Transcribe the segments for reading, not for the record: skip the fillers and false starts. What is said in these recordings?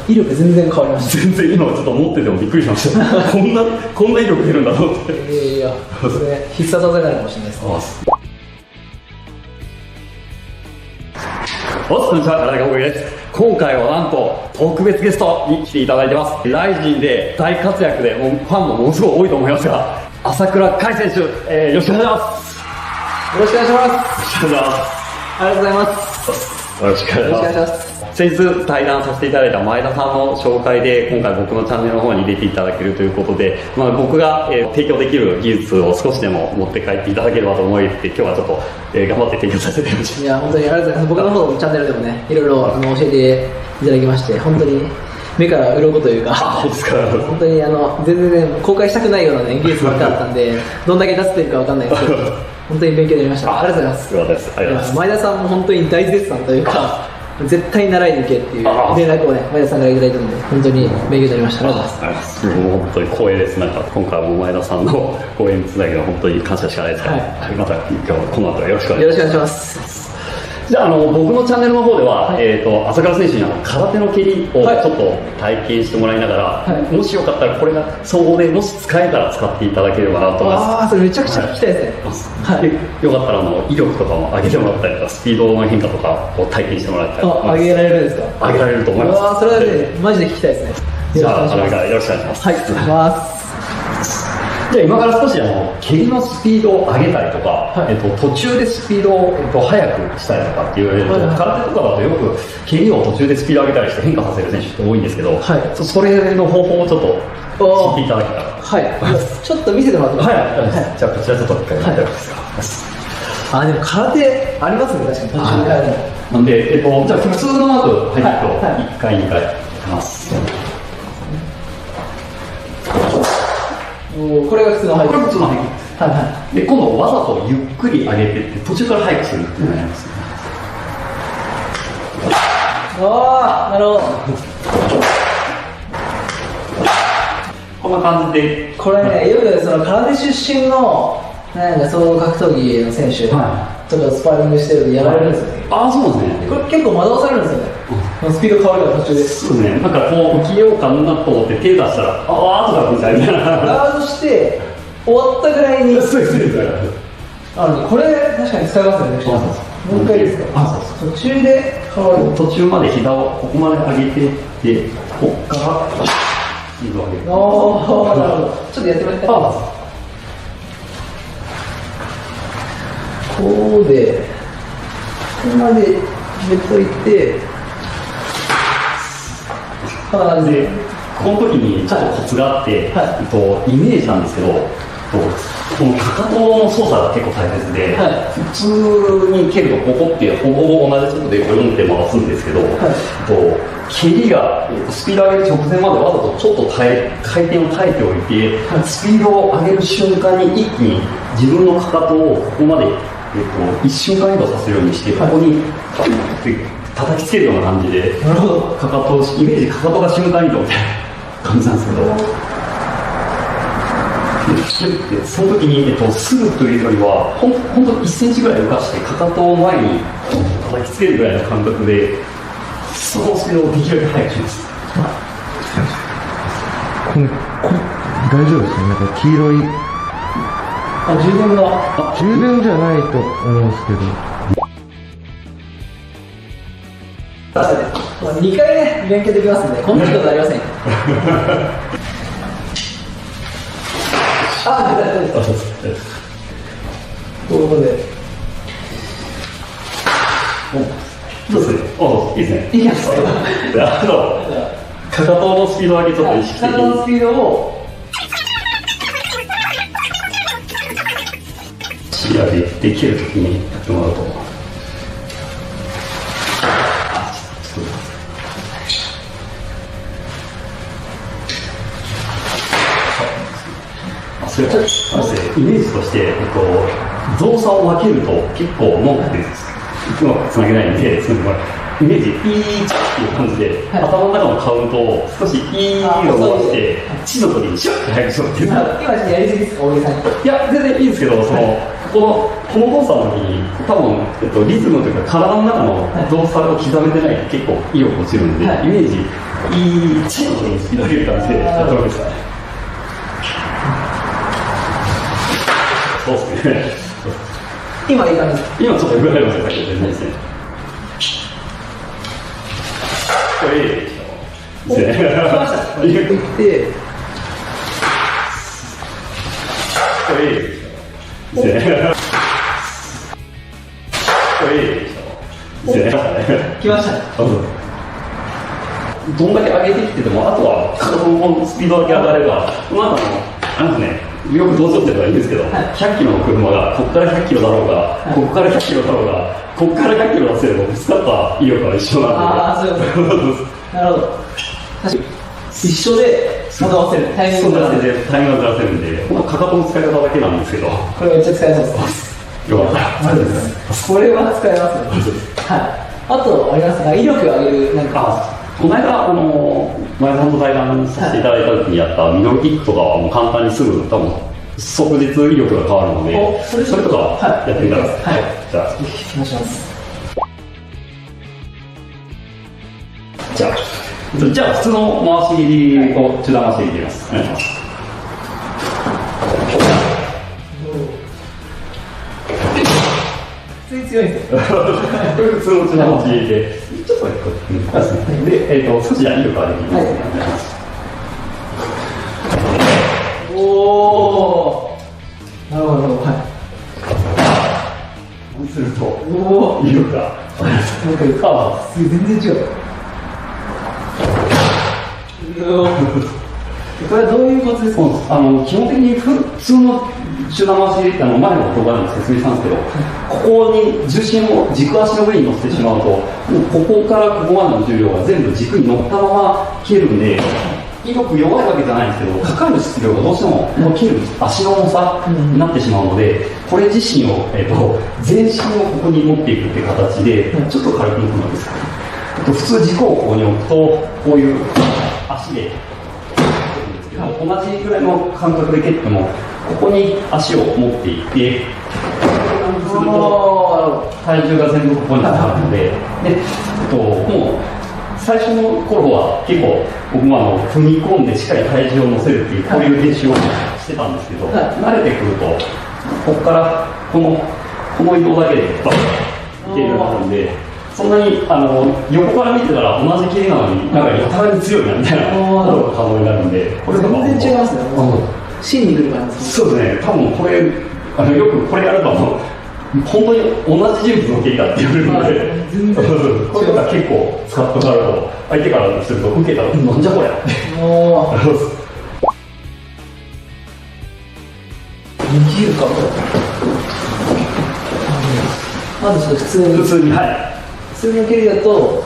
威力全然変わりました。全然今ちょっと思っててもびっくりしましたこんな威力出るんだと思って。いやそれ必殺技になるかもしれないですね。こんにちは、田中邦衛です。今回はなんと特別ゲストに来ていただいてます。ライジンで大活躍で、もうファンもものすごい多いと思いますが、朝倉海選手、よろしくお願いします。よろしくお願いします。よろしくお願いします。ありがとうございます。よろしくお願いします。よろしくお願いします。先日対談させていただいた前田さんの紹介で今回僕のチャンネルの方に出ていただけるということで、僕が、提供できる技術を少しでも持って帰っていただければと思い今日はちょっと、頑張って提供させていただきました。いや本当にありがとうございます。僕の方のチャンネルでもねいろいろ教えていただきまして、本当に目から鱗というか本当ですか。本当に全然、ね、公開したくないような、ね、技術ばっかだったんでどんだけ出せてるかわかんないですけど本当に勉強になりました。ありがとうございます。よかったです。ありがとうございます。前田さんも本当に大絶賛というか絶対習いに行けっていう連絡をね前田さんからいただいたので本当に勉強になりました。ありがとうございます。もう本当に光栄です。なんか今回はもう前田さんの講演つなぎは本当に感謝しかないですから、はい、また今日この後はよろしくお願いします。よろしくお願いします。じゃあ僕のチャンネルの方では、朝倉選手に空手の蹴りをちょっと体験してもらいながら、はい、もしよかったらこれが総合でもし使えたら使っていただければなと思います。ああそれめちゃくちゃ聞きたいですね。はい、よかったら威力とかも上げてもらったりとかスピードの変化とかを体験してもらったりとか。上げられるんですか。上げられると思います。ああそれはねマジで聞きたいですね。じゃあそれからよろしくお願いします。はい、お願いします。じゃあ今から少し蹴りのスピードを上げたりとか、はい、途中でスピードを、速くしたりとかっていう、空手とかだとよく蹴りを途中でスピード上げたりして変化させる選手って多いんですけど、はい、それの方法をちょっと聞いていただけたら。はい、ちょっと見せてもらってもいいですか。はい、じゃあこちらちょっと一回見ていただけますか。でも空手ありますね、確かに途中からね。なんで、じゃあ普通のまず入っていくと1回2回いきます。これが普通の背筋。これ普通の背筋です。はいはい。で、今度わざとゆっくり上げてって途中から速くするっていうのをやります。ああ、なるほど。こんな感じで。これね、よくその空手出身のなんか総合格闘技の選手とかスパーリングしてるとやられるんですよね。ああ、そうですね。これ結構惑わされるんですよね。スピード変わるから途中で。そうですね。なんかこう浮きようかなと思って手出したらあーとかみたいな。ガードして終わったぐらいに。そうですね。これ確かに使いますよね。もう一回いいですか。途中で変わる。途中まで膝をここまで上げていってここからスピードを上げる。ああ、なるほど。ちょっとやってみて。こうでここまで入れといて、こんな感じで、この時にちょっとコツがあって、イメージなんですけど、このかかとの操作が結構大切で、普通に蹴るとここってほぼ同じ速度で4って回すんですけど、蹴りがスピードを上げる直前までわざとちょっと回転を耐えておいて、スピードを上げる瞬間に一気に自分のかかとをここまで、一瞬間移動させるようにして、ここに叩きつけるような感じで、かかとイメージかかとが瞬間移動みたいな感じなんですけど。その時に、すぐというよりはほんと1センチぐらい浮かしてかかとを前に叩きつけるぐらいの感覚でそのスピードをできるだけ速くします。これ大丈夫ですか。なんか黄色い充電が充電じゃないと思うんですけど、2回ね勉強できますんでこんなことありませんよ。あ、ここでどうですね。いいですね。いきます。かかとのスピードだけちょっと意識的に。かかとのスピードを仕上げて蹴るときにやってもらうと。それイメージとして、動作を分けると結構ノーってうまくつなげないんで、イメージピーチっていう感じで、頭の中のカウントを少しピーを伸ばして、チの時にシュッて入るそうっていう。今やりすぎですか、大木さん。いや、全然いいんですけど、この動作の時に多分、リズムというか体の中の動作を刻めてないと結構意欲落ちるんで、イメージいいチームにスピード上げる感じでやったわけですからね。そうですね。今いい感じですか？今ちょっとぐらいますよ、先ほど全然ですね。これいいでしょ。ですね。来ました。これ行って、これいいでしょ。ですね。これいいでしょ。ですね。来ましたね。どんだけ上げてきてても、あとはこのスピードだけ上がれば、この後のね、よく同調っていうのがいいんですけど、100キロの車がここから100キロだろうが、ここから100キロだろうが、ここから100キロ出せればぶつかった威力は一緒なんで。ああ、そういうこと。なるほど。確かに一緒で惑わせる、タイミングがでタイミングが出せるんで、このかかとの使い方だけなんですけど、これめっちゃ使えそうです。よかった。マジです。これは使えますね。はい。あとありますが、威力を上げるなんか。この間、前さんと対談させていただいた時にやったミドルキックとかはもう簡単にすぐ多分即日威力が変わるので、それとかやってみたら、はい、じゃあお願いします。じゃあ普通の回し切りを中段回し切り入れます。お願いします。普通に強いんですよ。これ普通の中段回し切りで、ちょっとで、少し威力ができます。おお。なるほど、はい。そうすると、威力が。全然違う。これはどういうコツですか？基本的に普通の中段回し、前の動画でも説明したんですけど、ここに重心を軸足の上に乗せてしまうと、ここからここまでの重量が全部軸に乗ったまま切れるんで、威力弱いわけじゃないんですけど、かかる質量がどうしても切る足の重さになってしまうので、これ自身を、全身をここに持っていくっていう形で、ちょっと軽く抜くのですかね。普通軸をここに置くと、こういう足で、同じぐらいの感覚で蹴っても、ここに足を持っていって、すると体重が全部ここにかかるので、もう最初の頃は結構僕も踏み込んでしっかり体重を乗せるっていう、こういう練習をしてたんですけど、慣れてくると、ここからこの移動だけでバッといけるようになるんで、そんなに横から見てたら同じ蹴りなのに、なんかやたらに強いなみたいなことが可能になるんで、これ全然違いますね。芯にくる感じ。そうですね、多分これ、よくこれやると本当に同じ人物の蹴りだって言われるので、これが結構スカッとかかると、相手からすると受けたら、なんじゃこりゃって。できるかも。まず普通に。はい。普通の蹴りだと、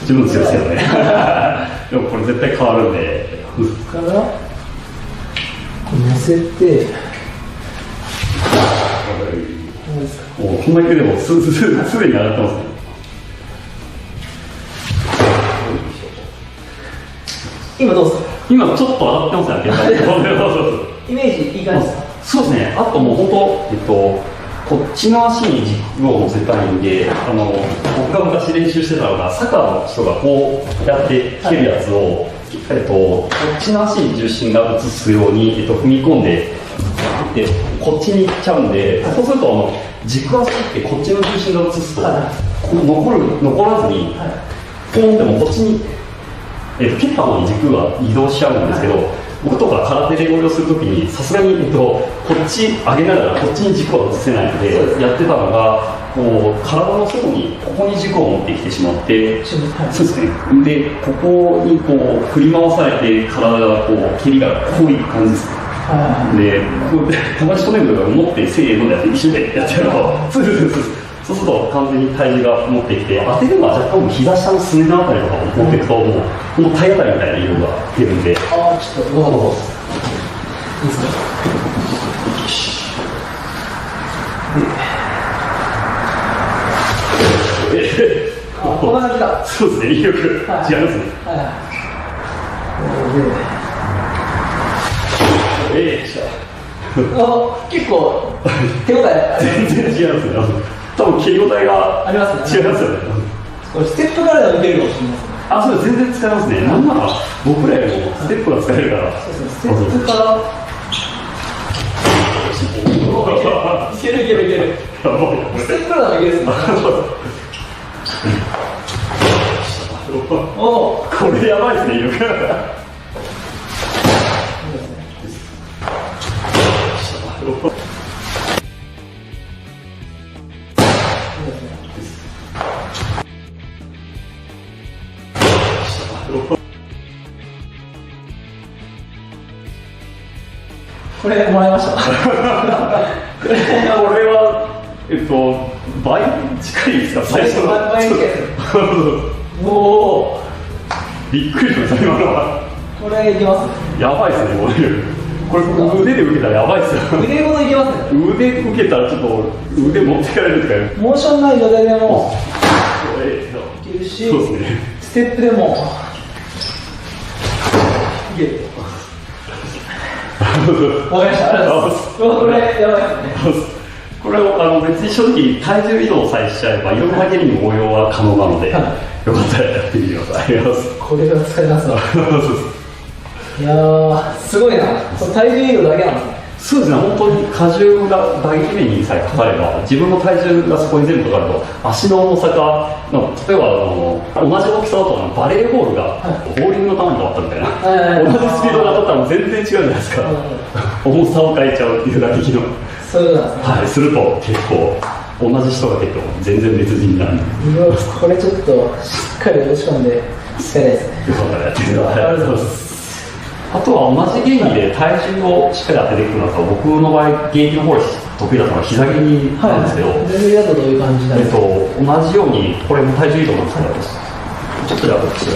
自分強いですよね。でもこれ絶対変わるんで。から乗せて、もうこんだけでもすでに上がってますね。今どうですか？今ちょっと上がってますよね。イメージいい感じですか？そうですね。あともう本当、こっちの足に軸を乗せたいんで、僕が昔練習してたのが、サッカーの人がこうやって蹴るやつを、こっちの足に重心が移すように、踏み込んで、こっちに行っちゃうんで、そうすると軸足ってこっちの重心が移すと、残らずに、ポンってもこっちに、蹴った方に軸が移動しちゃうんですけど、僕とか空手で応用するときに、さすがに、こっち上げながらこっちに軸を移せないので、やってたのが、体の外に、ここに軸を持ってきてしまって、そうですね。で、ここに振り回されて、体が蹴りがこういう感じですね。で、友達とねぐらい持ってせーのでやって一緒でやってると、そうすると完全に体重が持ってきて、当てるのは若干膝下のすねのあたりとかを持っていくと、もうこの体当たりみたいな色が出るんで。ちょっとどうぞ。いいですか？こんな感じだ。そうですね、よく違いますね。結構手応え全然違いますね。多分蹴り応えがありますね。違いますよね。これステップからでもいけるかもしれないですね。あ、そう全然使えますね。なんなら僕らよりもステップが使えるから。そうですね、ステップからいけるいけるいける。やばいよステップからでもいけるですね。おお、これやばいですね、よく。これもらいました。これは、倍近いですか、最初の。倍近いです。おお、びっくりしました、今のは。これいけますね。やばいですね、これ腕で受けたらやばいですよ。腕ごといけますね。腕受けたらちょっと腕持ってかれるとかいう。モーションない状態でもいいけるし、そうですね。ステップでもいける。わかりました。ありがとうございます。これやばいですね。これを別に正直体重移動さえしちゃえばいろんなけにも応用は可能なので、よかったらやってみてください。これが使えますわ。いやー、すごいな。その体重移動だけなんですね。そうですね、本当に荷重が打撃面にさえかかれば、自分の体重がそこに全部かかると、足の重さが、例えば同じ大きさだとバレーボールがボーリングの球に変わったみたいな、同じスピードが当たったら全然違うじゃないですか、重さを変えちゃうっていう打撃の。そういうことなんですね。はい、すると結構、同じ人が結構全然別人になるんで、これちょっとしっかり落とし込んで使いたいですね。よかったらやってみてください。ありがとうございます。あとは同じ原理で体重をしっかり当てていくのだと、僕の場合、現役の方で得意だったのは膝蹴りなんですけど、全然だとどういう感じなんですか。同じように、これも体重移動なんですけど、ちょっとじゃあ、こっち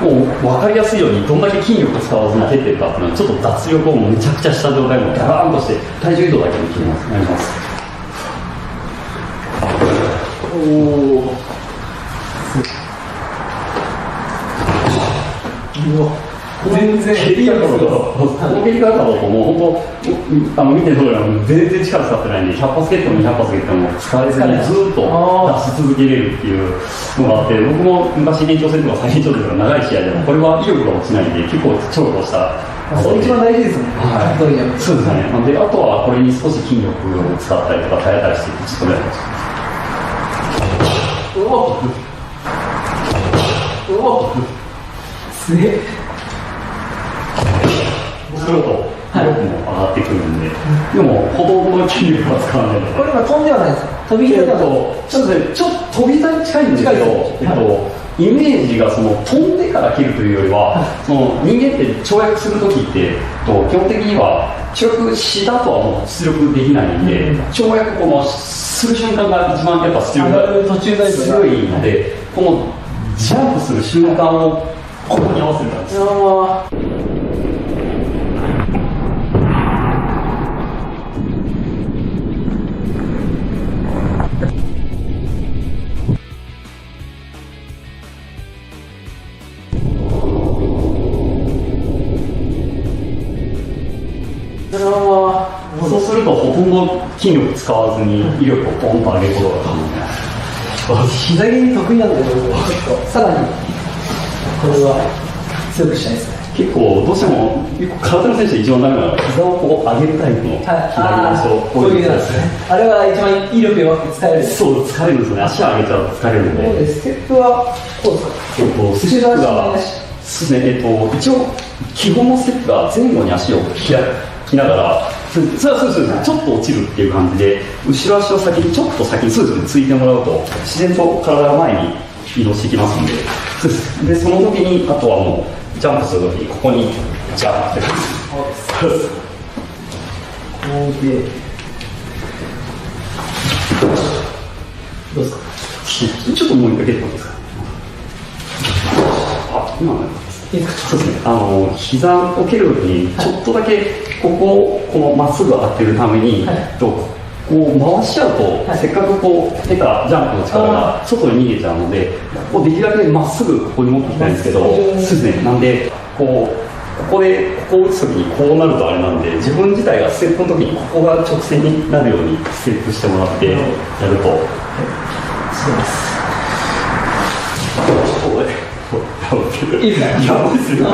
もう分かりやすいように、どんだけ筋力使わずに蹴ってるかっていうのは、ちょっと脱力をめちゃくちゃした状態のガーンとして、体重移動だけで切ります。やります。おー。全然蹴り方とこの蹴り方だともう本当見てる通り全然力使ってないんで100発蹴っても200発蹴っても疲れずにずっと出し続けれるっていうのがあって、僕も昔延長戦とか最年長戦とか長い試合でもこれは威力が落ちないんで結構重宝したそれ一番大事ですね。はい、そうですね。なんであとはこれに少し筋力を使ったりとか耐えたりしてちょっとやります。すげえ。すると威力も上がってくるんで、でもほとんどの筋力は使わないので。これ今飛んではないですか。飛び膝ではない。ちょっとね、ちょっと飛び膝に近いんですけど、イメージがその飛んでから切るというよりは、その人間って跳躍するときって基本的には跳躍したとはもう出力できないんで、跳躍このする瞬間が一番やっぱ出力が強いので、このジャンプする瞬間をここに合わせるんですよ。そうするとほとんど筋力使わずに威力をポンと上げることが可能です。膝蹴り得意なんで、さらにこれは強くしたいですね。結構どうしても空手の選手で一番ダメなのは膝をこう上げるタイプの左足をこういうですね。あれは一番威力弱く使える。そう、疲れるんですよね。足を上げちゃうと疲れるんで。ステップはこうですか。ステップがそうですね、一応基本のステップが前後に足を開きながら、そうちょっと落ちるっていう感じで、後ろ足を先にちょっと先にそうですね、ついてもらうと自然と体が前に移動してきますんで、でその時にあとはもうジャンプする時にここにジャンプって感じです。どうですか。ちょっともう一回蹴ってもいいですか。あ、今のそうですね。膝を蹴るときにちょっとだけこのまっすぐ当てるために、こう回しちゃうと、せっかくこう出たジャンプの力が外に逃げちゃうので、ここできるだけまっすぐここに持っていきたいんですけど、そうですね。なんでこうここを打つ時にこうなるとあれなんで、自分自体がステップの時にここが直線になるようにステップしてもらってやると、そうです。いいですね。やばいですよ。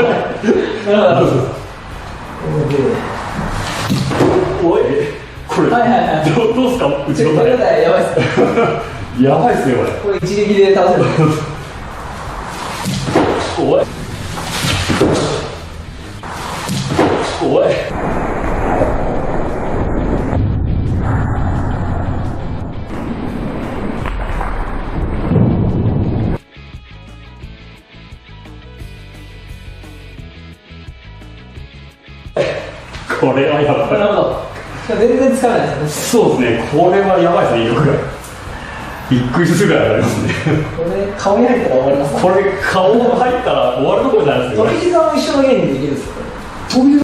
おい、これ、どうすか、うちのこれやばいっす。やばいっすね、これ。これ一撃で倒せる。おい。おい。これはやばい。なるほど。全然つかないですね。そうですね、これはやばいですね、威力が。びっくりするぐらい上がりますね。これ、顔に入ったら終わりますね。これ、顔が入ったら終わるところじゃないですよ。飛び膝も一緒のゲームでできるんですよ。飛び膝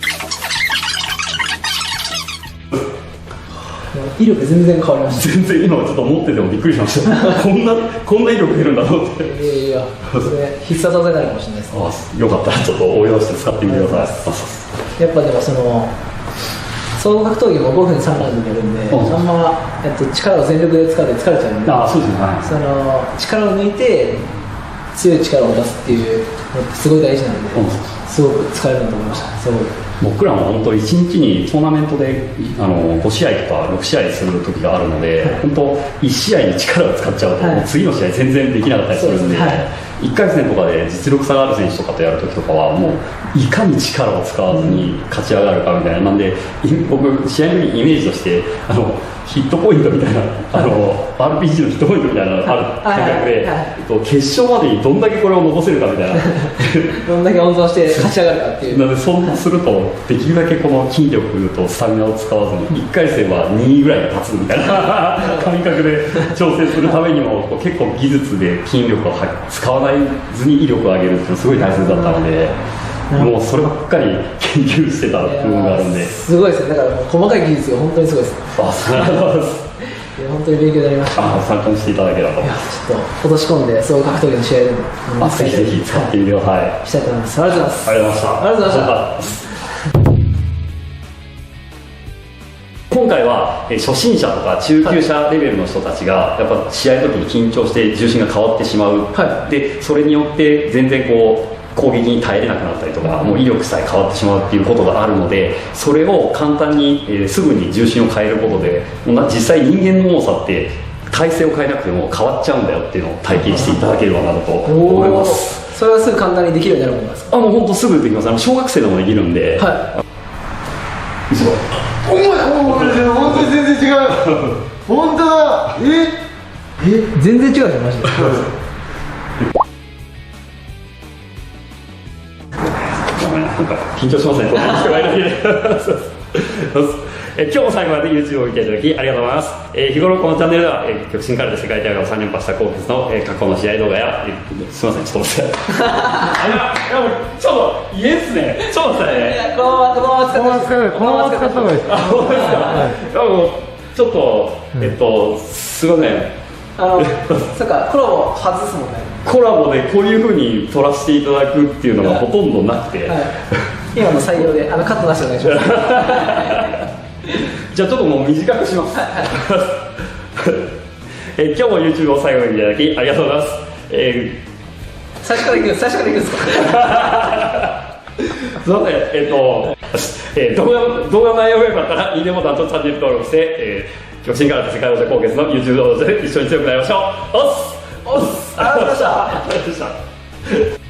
威力全然変わりました。全然今ちょっと思っててもびっくりしました。こんな威力出るんだと思って。いや、それ必殺技になるかもしれないですね。あ、よかったらちょっと応用して使ってみてください。やっぱでも総合格闘技も5分3ラウンドでやるんで、あんま、力を全力で使うと疲れちゃうんで、あ、そうですね、はい、力を抜いて強い力を出すっていうのってすごい大事なんで、すごく疲れると思いました。すごい僕らも本当1日にトーナメントで5試合とか6試合する時があるので、本当1試合に力を使っちゃうと、次の試合全然できなかったりするんで、1回戦とかで実力差がある選手とかとやるときとかはもういかに力を使わずに勝ち上がるかみたいな、なんで僕試合の時にイメージとしてヒットポイントみたいなRPG のヒットポイントみたいなのがある感覚で、決勝までにどんだけこれを残せるかみたいなどんだけ温存して勝ち上がるかっていう。なのでそうするとできるだけこの筋力とスタミナを使わずに1回戦は2位ぐらいで勝つみたいな感覚で調整するためにも結構技術で筋力を使わないずに威力を上げるっていうのがすごい大切だったので、もうそればっかり研究してた部分があるんで、すごいですね。だからもう細かい技術が本当にすごいです。ありがとうございます。本当に勉強になりました。参考にしていただければと。いや、ちょっと落とし込んで総合格闘技の試合でもぜひぜひ使ってみてください。したいと思います。ありがとうございます。ありがとうございました。ありがとうございました。今回は初心者とか中級者レベルの人たちがやっぱ試合の時に緊張して重心が変わってしまう、でそれによって全然攻撃に耐えれなくなったりとか、もう威力さえ変わってしまうっていうことがあるので、それを簡単に、すぐに重心を変えることで、実際人間の重さって体勢を変えなくても変わっちゃうんだよっていうのを体験していただければなと思います。それはすぐ簡単にできるようになるものですか？もう本当すぐできます。小学生でもできるんで、重い、本当に全然違う。本当だ。全然違うよマジで。緊張しますね。今日も最後まで YouTube を見ていただきありがとうございます。日頃このチャンネルでは極真空手世界大会を3連覇したコーケスの過去の試合動画や、すみません、ちょっと待って。ちょっと家っすね。ちょっと待ってね。このまま使った方がいいです。本当ですか。ちょっとすみません。そっか、コラボ外すもんね。コラボでこういう風に撮らせていただくっていうのがほとんどなくて、今の採用でカットなしでお願いします。じゃあちょっともう短くします。今日も YouTube を最後まで見ていただきありがとうございます。最初からいくんですか？すいません。動画の内容が良かったらいいねボタンとチャンネル登録して、極真空手世界王者コーケスの YouTube 動画で一緒に強くなりましょう。おっす。ありがとうございました。ありがとうございました。